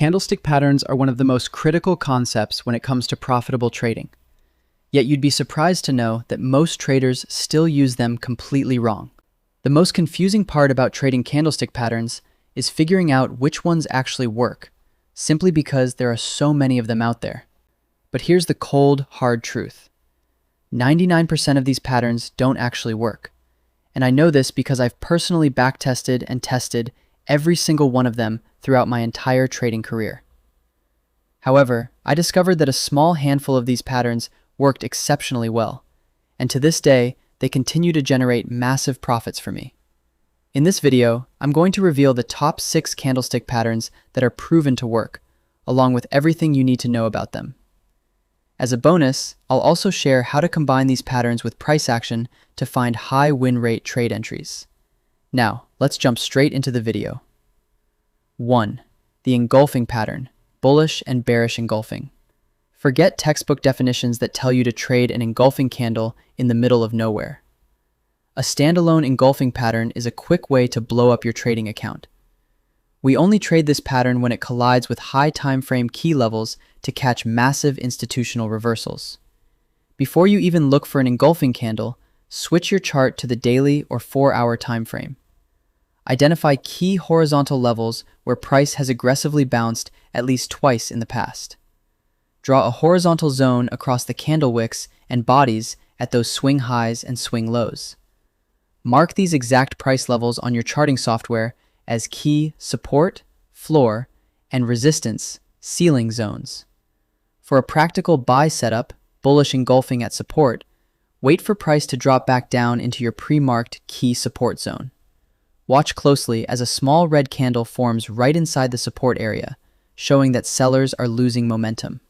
Candlestick patterns are one of the most critical concepts when it comes to profitable trading. Yet you'd be surprised to know that most traders still use them completely wrong. The most confusing part about trading candlestick patterns is figuring out which ones actually work, simply because there are so many of them out there. But here's the cold, hard truth. 99% of these patterns don't actually work. And I know this because I've personally backtested and tested every single one of them throughout my entire trading career. However, I discovered that a small handful of these patterns worked exceptionally well, and to this day, they continue to generate massive profits for me. In this video, I'm going to reveal the top 6 candlestick patterns that are proven to work, along with everything you need to know about them. As a bonus, I'll also share how to combine these patterns with price action to find high win rate trade entries. Now, let's jump straight into the video. 1. The engulfing pattern, bullish and bearish engulfing. Forget textbook definitions that tell you to trade an engulfing candle in the middle of nowhere. A standalone engulfing pattern is a quick way to blow up your trading account. We only trade this pattern when it collides with high time frame key levels to catch massive institutional reversals. Before you even look for an engulfing candle, switch your chart to the daily or 4-hour time frame. Identify key horizontal levels where price has aggressively bounced at least twice in the past. Draw a horizontal zone across the candle wicks and bodies at those swing highs and swing lows. Mark these exact price levels on your charting software as key support, floor, and resistance ceiling zones. For a practical buy setup, bullish engulfing at support, wait for price to drop back down into your pre-marked key support zone. Watch closely as a small red candle forms right inside the support area, showing that sellers are losing momentum.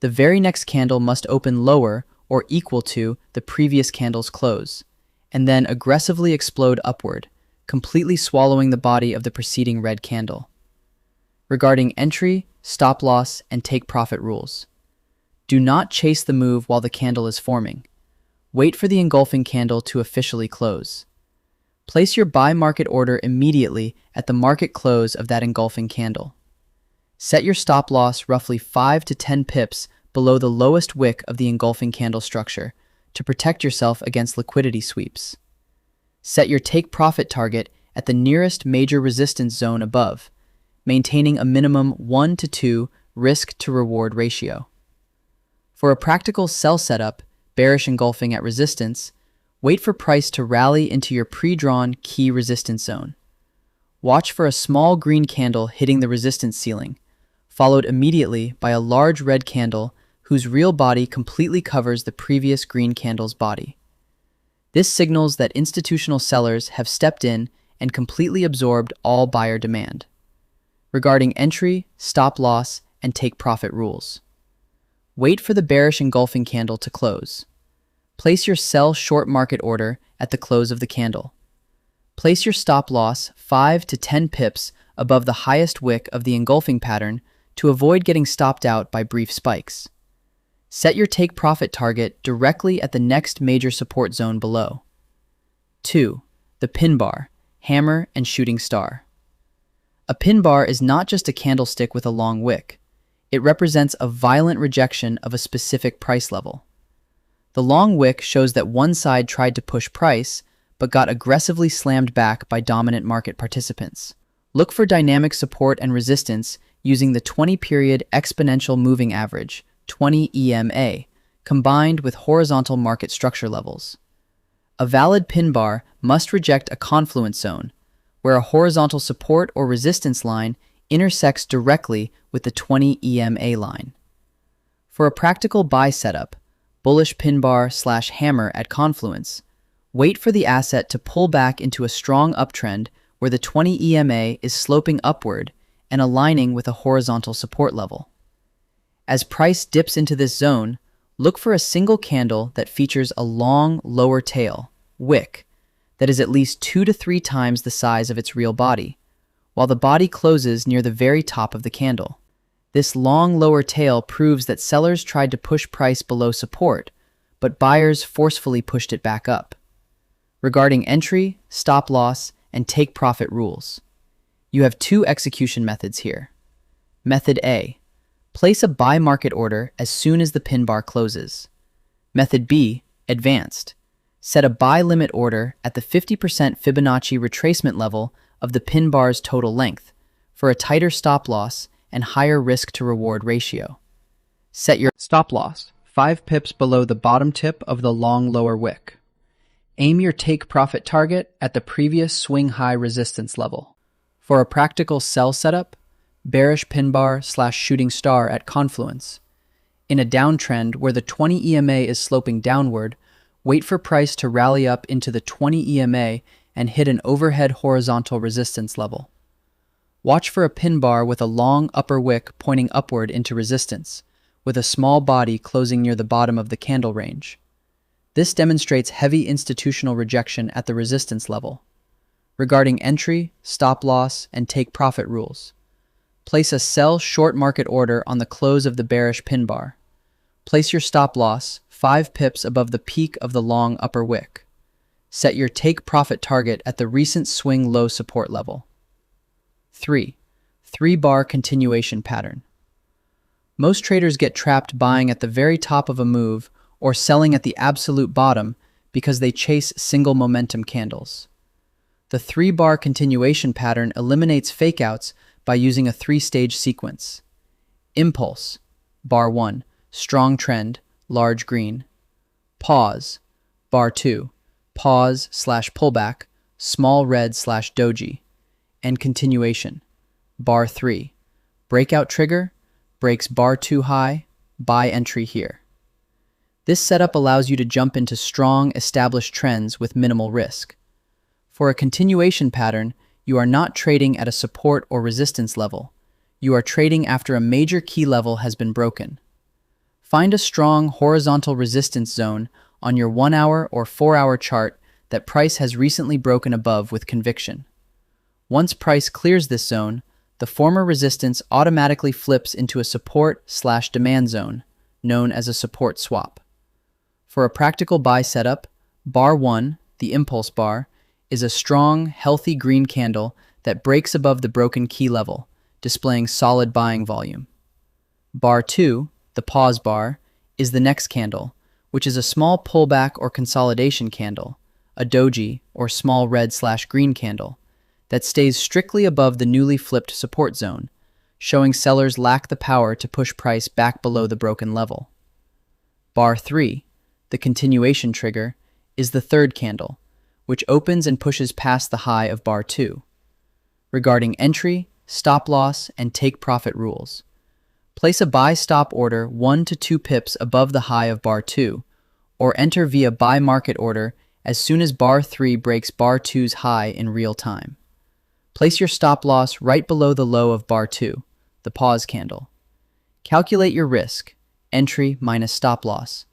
The very next candle must open lower or equal to the previous candle's close, and then aggressively explode upward, completely swallowing the body of the preceding red candle. Regarding entry, stop loss, and take profit rules. Do not chase the move while the candle is forming. Wait for the engulfing candle to officially close. Place your buy market order immediately at the market close of that engulfing candle. Set your stop loss roughly 5 to 10 pips below the lowest wick of the engulfing candle structure to protect yourself against liquidity sweeps. Set your take profit target at the nearest major resistance zone above, maintaining a minimum 1 to 2 risk to reward ratio. For a practical sell setup, bearish engulfing at resistance, wait for price to rally into your pre-drawn key resistance zone. Watch for a small green candle hitting the resistance ceiling, followed immediately by a large red candle whose real body completely covers the previous green candle's body. This signals that institutional sellers have stepped in and completely absorbed all buyer demand. Regarding entry, stop loss, and take profit rules. Wait for the bearish engulfing candle to close. Place your sell short market order at the close of the candle. Place your stop loss 5 to 10 pips above the highest wick of the engulfing pattern to avoid getting stopped out by brief spikes. Set your take profit target directly at the next major support zone below. 2. The pin bar, hammer, and shooting star. A pin bar is not just a candlestick with a long wick. It represents a violent rejection of a specific price level. The long wick shows that one side tried to push price, but got aggressively slammed back by dominant market participants. Look for dynamic support and resistance using the 20-period exponential moving average, 20 EMA, combined with horizontal market structure levels. A valid pin bar must reject a confluence zone, where a horizontal support or resistance line intersects directly with the 20 EMA line. For a practical buy setup, bullish pin bar / hammer at confluence, wait for the asset to pull back into a strong uptrend where the 20 EMA is sloping upward and aligning with a horizontal support level. As price dips into this zone, look for a single candle that features a long lower tail, wick, that is at least 2 to 3 times the size of its real body, while the body closes near the very top of the candle. This long lower tail proves that sellers tried to push price below support, but buyers forcefully pushed it back up. Regarding entry, stop loss, and take profit rules, you have 2 execution methods here. Method A. Place a buy market order as soon as the pin bar closes. Method B. Advanced. Set a buy limit order at the 50% Fibonacci retracement level of the pin bar's total length for a tighter stop loss and higher risk to reward ratio. Set your stop loss 5 pips below the bottom tip of the long lower wick. Aim your take profit target at the previous swing high resistance level. For a practical sell setup, bearish pin bar / shooting star at Confluence. In a downtrend where the 20 EMA is sloping downward, wait for price to rally up into the 20 EMA and hit an overhead horizontal resistance level. Watch for a pin bar with a long upper wick pointing upward into resistance, with a small body closing near the bottom of the candle range. This demonstrates heavy institutional rejection at the resistance level. Regarding entry, stop loss, and take profit rules. Place a sell short market order on the close of the bearish pin bar. Place your stop loss 5 pips above the peak of the long upper wick. Set your take profit target at the recent swing low support level. 3. 3-bar continuation pattern. Most traders get trapped buying at the very top of a move or selling at the absolute bottom because they chase single momentum candles. The 3-bar continuation pattern eliminates fakeouts by using a 3-stage sequence. Impulse, bar 1, strong trend, large green. Pause, bar 2, pause / pullback, small red / doji. And continuation, bar 3, breakout trigger, breaks bar 2 high, buy entry here. This setup allows you to jump into strong, established trends with minimal risk. For a continuation pattern, you are not trading at a support or resistance level. You are trading after a major key level has been broken. Find a strong horizontal resistance zone on your 1-hour or 4-hour chart that price has recently broken above with conviction. Once price clears this zone, the former resistance automatically flips into a support / demand zone, known as a support swap. For a practical buy setup, bar 1, the impulse bar, is a strong, healthy green candle that breaks above the broken key level, displaying solid buying volume. Bar 2, the pause bar, is the next candle, which is a small pullback or consolidation candle, a doji or small red / green candle, that stays strictly above the newly flipped support zone, showing sellers lack the power to push price back below the broken level. Bar 3, the continuation trigger, is the third candle, which opens and pushes past the high of bar 2. Regarding entry, stop loss, and take profit rules. Place a buy stop order 1 to 2 pips above the high of bar 2, or enter via buy market order as soon as bar 3 breaks bar 2's high in real time. Place your stop loss right below the low of bar 2, the pause candle. Calculate your risk, entry minus stop loss,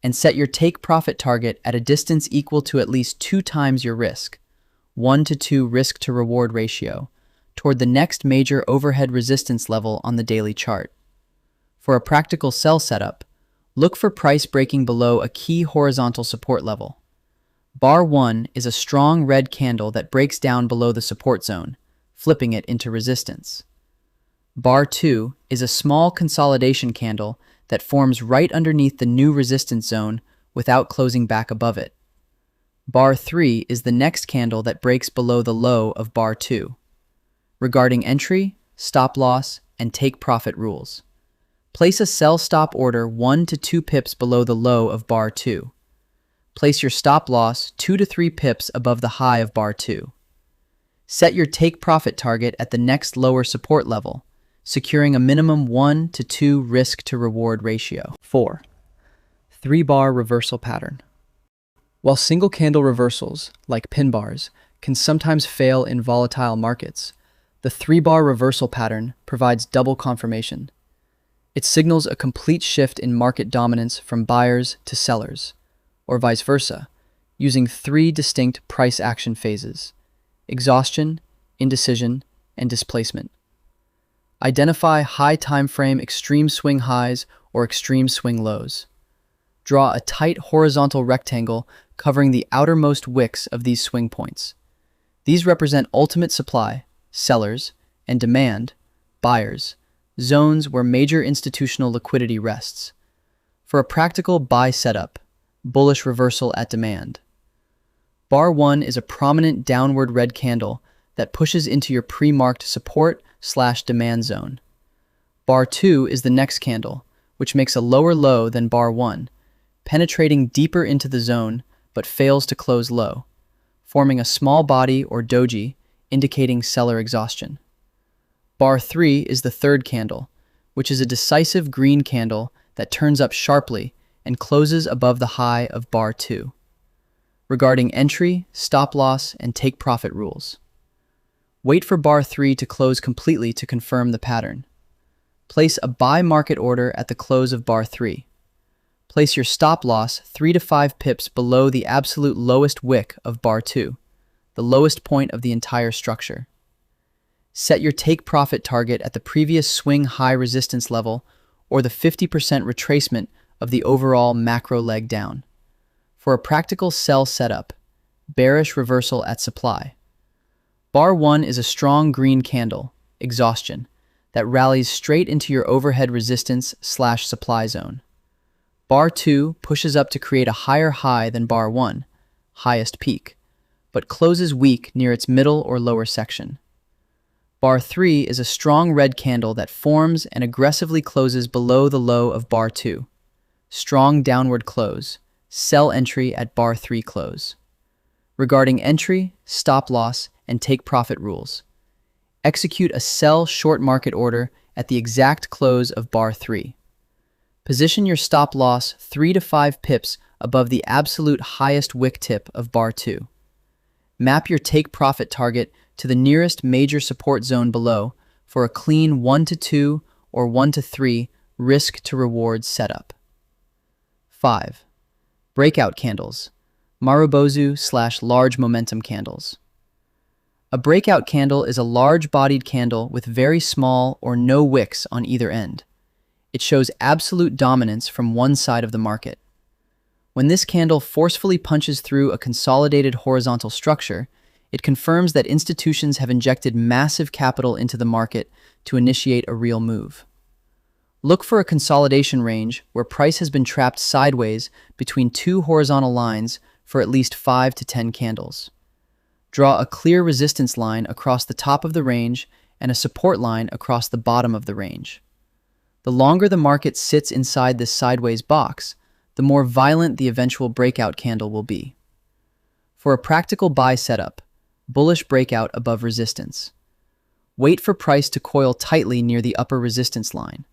and set your take profit target at a distance equal to at least 2 times your risk, 1 to 2 risk to reward ratio, toward the next major overhead resistance level on the daily chart. For a practical sell setup, look for price breaking below a key horizontal support level. Bar 1 is a strong red candle that breaks down below the support zone, flipping it into resistance. Bar 2 is a small consolidation candle that forms right underneath the new resistance zone without closing back above it. Bar 3 is the next candle that breaks below the low of bar 2. Regarding entry, stop loss, and take profit rules. Place a sell stop order 1 to 2 pips below the low of bar 2. Place your stop loss 2 to 3 pips above the high of bar 2. Set your take profit target at the next lower support level, securing a minimum 1 to 2 risk to reward ratio. 4. 3-bar reversal pattern. While single candle reversals, like pin bars, can sometimes fail in volatile markets, the 3-bar reversal pattern provides double confirmation. It signals a complete shift in market dominance from buyers to sellers, or vice versa, using 3 distinct price action phases: exhaustion, indecision, and displacement. Identify high time frame extreme swing highs or extreme swing lows. Draw a tight horizontal rectangle covering the outermost wicks of these swing points. These represent ultimate supply, sellers, and demand, buyers, zones where major institutional liquidity rests. For a practical buy setup, bullish reversal at demand. Bar 1 is a prominent downward red candle that pushes into your pre-marked support/demand zone. Bar 2 is the next candle, which makes a lower low than bar 1, penetrating deeper into the zone but fails to close low, forming a small body or doji, indicating seller exhaustion. Bar 3 is the third candle, which is a decisive green candle that turns up sharply and closes above the high of bar 2. Regarding entry, stop loss, and take profit rules. Wait for bar 3 to close completely to confirm the pattern. Place a buy market order at the close of bar 3. Place your stop loss 3 to 5 pips below the absolute lowest wick of bar 2, the lowest point of the entire structure. Set your take profit target at the previous swing high resistance level or the 50% retracement of the overall macro leg down. For a practical sell setup, bearish reversal at supply. Bar 1 is a strong green candle, exhaustion, that rallies straight into your overhead resistance/supply zone. Bar 2 pushes up to create a higher high than bar 1, highest peak, but closes weak near its middle or lower section. Bar 3 is a strong red candle that forms and aggressively closes below the low of bar 2. Strong downward close. Sell entry at bar 3 close. Regarding entry, stop loss, and take profit rules. Execute a sell short market order at the exact close of bar 3. Position your stop loss 3 to 5 pips above the absolute highest wick tip of bar 2. Map your take profit target to the nearest major support zone below for a clean 1 to 2 or 1 to 3 risk to reward setup. 5. Breakout candles, Marubozu/large momentum candles. A breakout candle is a large-bodied candle with very small or no wicks on either end. It shows absolute dominance from one side of the market. When this candle forcefully punches through a consolidated horizontal structure, it confirms that institutions have injected massive capital into the market to initiate a real move. Look for a consolidation range where price has been trapped sideways between two horizontal lines for at least 5 to 10 candles. Draw a clear resistance line across the top of the range and a support line across the bottom of the range. The longer the market sits inside this sideways box, the more violent the eventual breakout candle will be. For a practical buy setup, bullish breakout above resistance. Wait for price to coil tightly near the upper resistance line.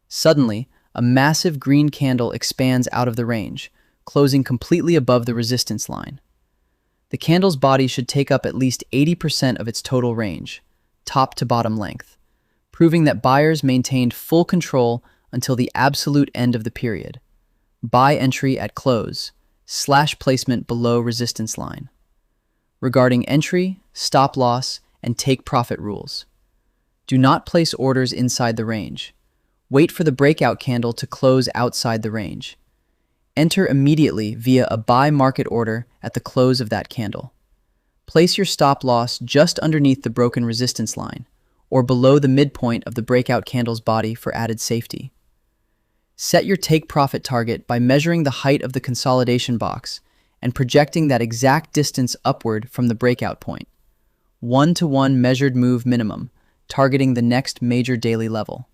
Suddenly, a massive green candle expands out of the range, closing completely above the resistance line. The candle's body should take up at least 80% of its total range, top to bottom length, proving that buyers maintained full control until the absolute end of the period. Buy entry at close, / placement below resistance line. Regarding entry, stop loss, and take profit rules. Do not place orders inside the range. Wait for the breakout candle to close outside the range. Enter immediately via a buy market order at the close of that candle. Place your stop loss just underneath the broken resistance line, or below the midpoint of the breakout candle's body for added safety. Set your take profit target by measuring the height of the consolidation box and projecting that exact distance upward from the breakout point. 1-to-1 measured move minimum, targeting the next major daily level.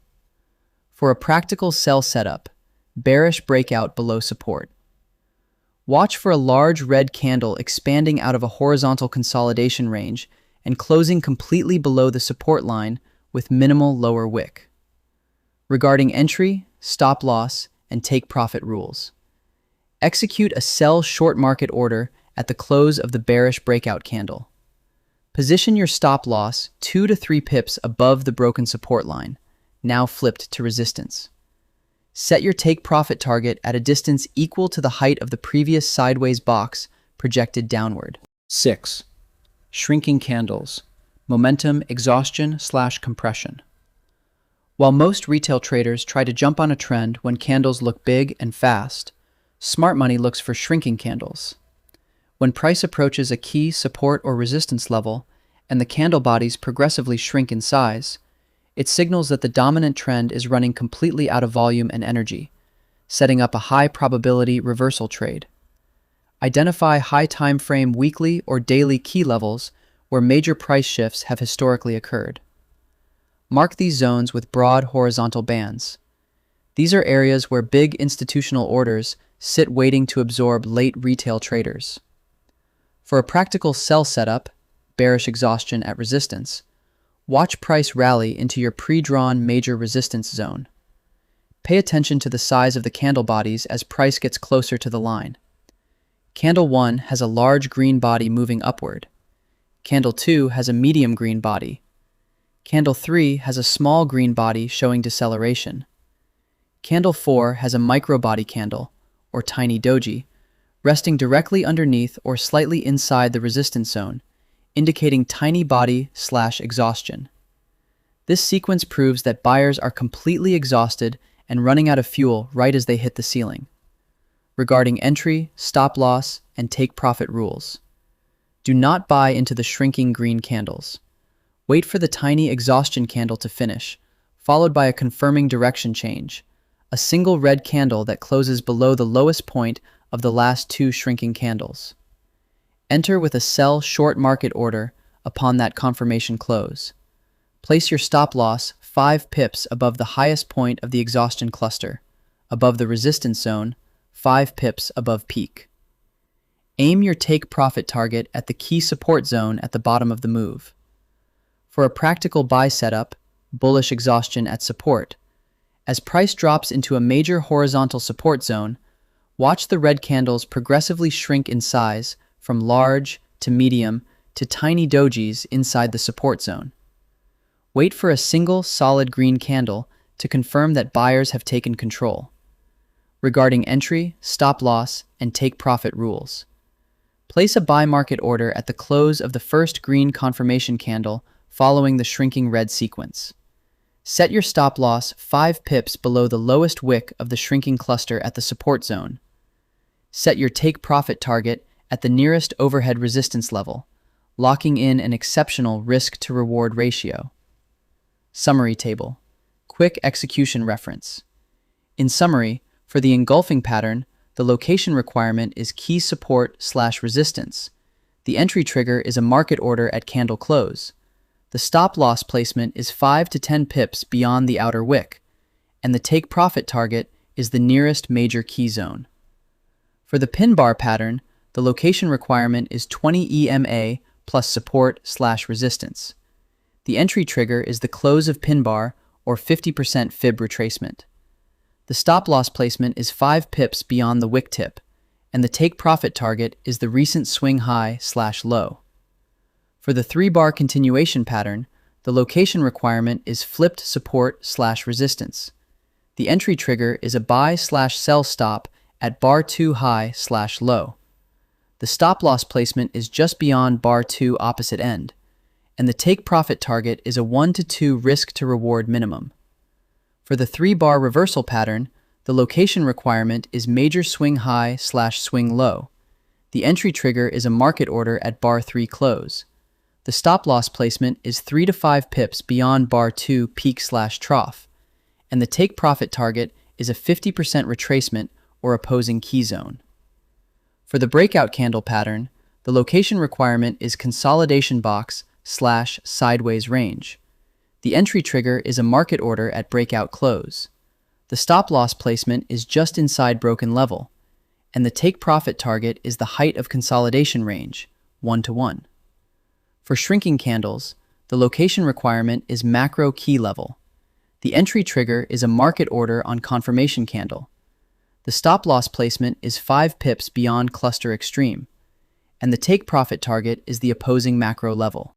For a practical sell setup, bearish breakout below support. Watch for a large red candle expanding out of a horizontal consolidation range and closing completely below the support line with minimal lower wick. Regarding entry, stop loss, and take profit rules. Execute a sell short market order at the close of the bearish breakout candle. Position your stop loss 2 to 3 pips above the broken support line, now flipped to resistance. Set your take profit target at a distance equal to the height of the previous sideways box projected downward. 6. Shrinking candles, momentum exhaustion/compression. While most retail traders try to jump on a trend when candles look big and fast, smart money looks for shrinking candles. When price approaches a key support or resistance level and the candle bodies progressively shrink in size, It signals that the dominant trend is running completely out of volume and energy, setting up a high probability reversal trade. Identify high time frame weekly or daily key levels where major price shifts have historically occurred. Mark these zones with broad horizontal bands. These are areas where big institutional orders sit waiting to absorb late retail traders. For a practical sell setup, bearish exhaustion at resistance, watch price rally into your pre-drawn major resistance zone. Pay attention to the size of the candle bodies as price gets closer to the line. Candle 1 has a large green body moving upward. Candle 2 has a medium green body. Candle 3 has a small green body showing deceleration. Candle 4 has a micro body candle, or tiny doji, resting directly underneath or slightly inside the resistance zone, indicating tiny body/exhaustion. This sequence proves that buyers are completely exhausted and running out of fuel right as they hit the ceiling. Regarding entry, stop loss, and take profit rules. Do not buy into the shrinking green candles. Wait for the tiny exhaustion candle to finish, followed by a confirming direction change, a single red candle that closes below the lowest point of the last two shrinking candles. Enter with a sell short market order upon that confirmation close. Place your stop loss 5 pips above the highest point of the exhaustion cluster, above the resistance zone, 5 pips above peak. Aim your take profit target at the key support zone at the bottom of the move. For a practical buy setup, bullish exhaustion at support. As price drops into a major horizontal support zone, watch the red candles progressively shrink in size from large to medium to tiny dojis inside the support zone. Wait for a single solid green candle to confirm that buyers have taken control. Regarding entry, stop loss, and take profit rules. Place a buy market order at the close of the first green confirmation candle following the shrinking red sequence. Set your stop loss 5 pips below the lowest wick of the shrinking cluster at the support zone. Set your take profit target at the nearest overhead resistance level, locking in an exceptional risk-to-reward ratio. Summary table. Quick execution reference. In summary, for the engulfing pattern, the location requirement is key support/resistance. The entry trigger is a market order at candle close. The stop loss placement is 5 to 10 pips beyond the outer wick, and the take profit target is the nearest major key zone. For the pin bar pattern, the location requirement is 20 EMA plus support/resistance. The entry trigger is the close of pin bar or 50% fib retracement. The stop loss placement is 5 pips beyond the wick tip, and the take profit target is the recent swing high/low. For the 3-bar continuation pattern, the location requirement is flipped support/resistance. The entry trigger is a buy/sell stop at bar 2 high/low. The stop loss placement is just beyond bar 2 opposite end, and the take profit target is a 1 to 2 risk to reward minimum. For the 3-bar reversal pattern, the location requirement is major swing high/swing low. The entry trigger is a market order at bar 3 close. The stop loss placement is 3 to 5 pips beyond bar 2 peak/trough, and the take profit target is a 50% retracement or opposing key zone. For the breakout candle pattern, the location requirement is consolidation box/sideways range. The entry trigger is a market order at breakout close. The stop loss placement is just inside broken level, and the take profit target is the height of consolidation range, 1 to 1. For shrinking candles, the location requirement is macro key level. The entry trigger is a market order on confirmation candle. The stop loss placement is 5 pips beyond cluster extreme, and the take profit target is the opposing macro level.